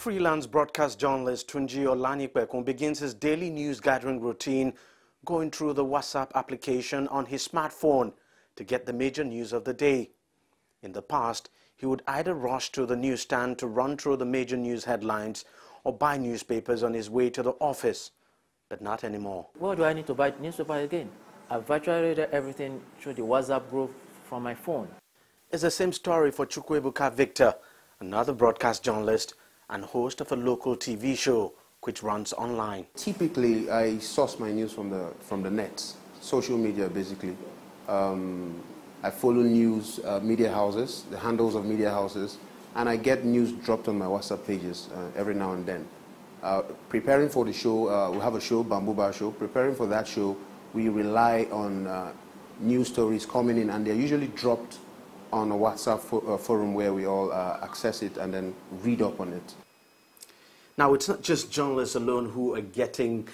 Freelance broadcast journalist Tunji Olanipekun begins his daily news gathering routine going through the WhatsApp application on his smartphone to get the major news of the day. In the past, he would either rush to the newsstand to run through the major news headlines or buy newspapers on his way to the office, but not anymore. Why do I need to buy newspaper again? I've virtually read everything through the WhatsApp group from my phone. It's the same story for Chukwuebuka Victor, another broadcast journalist and host of a local TV show which runs online. Typically, I source my news from the net, social media basically. I follow news media houses, the handles of media houses, and I get news dropped on my WhatsApp pages every now and then. Preparing for the show, we have a show, Bamboo Bar Show. Preparing for that show, we rely on news stories coming in, and they're usually dropped on a WhatsApp forum where we all access it and then read up on it. Now, it's not just journalists alone who are getting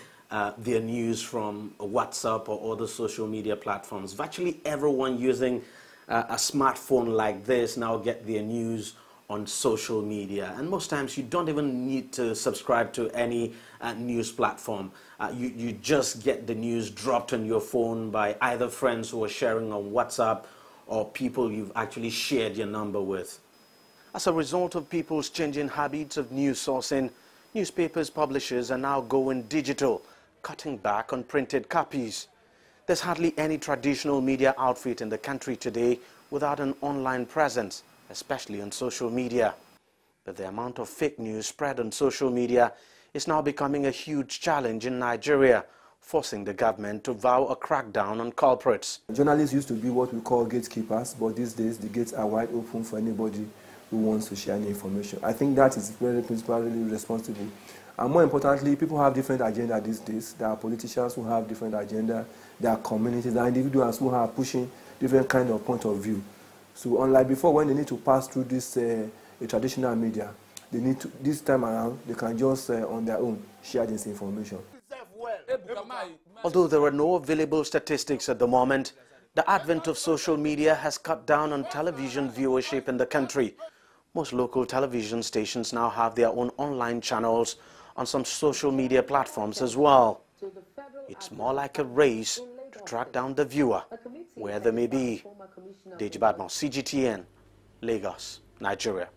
their news from WhatsApp or other social media platforms. Virtually everyone using a smartphone like this now get their news on social media. And most times you don't even need to subscribe to any news platform. You just get the news dropped on your phone by either friends who are sharing on WhatsApp or people you've actually shared your number with. As a result of people's changing habits of news sourcing, newspapers publishers are now going digital, cutting back on printed copies. There's hardly any traditional media outfit in the country today without an online presence, especially on social media. But the amount of fake news spread on social media is now becoming a huge challenge in Nigeria, forcing the government to vow a crackdown on culprits. Journalists used to be what we call gatekeepers, but these days the gates are wide open for anybody who wants to share any information. I think that is very principally responsible. And more importantly, people have different agendas these days. There are politicians who have different agendas. There are communities, there are individuals who are pushing different kind of point of view. So unlike before, when they need to pass through this traditional media, they need to, this time around, they can just on their own share this information. Although there are no available statistics at the moment, the advent of social media has cut down on television viewership in the country. Most local television stations now have their own online channels on some social media platforms as well. It's more like a race to track down the viewer, where they may be. Deji Badmo, CGTN, Lagos, Nigeria.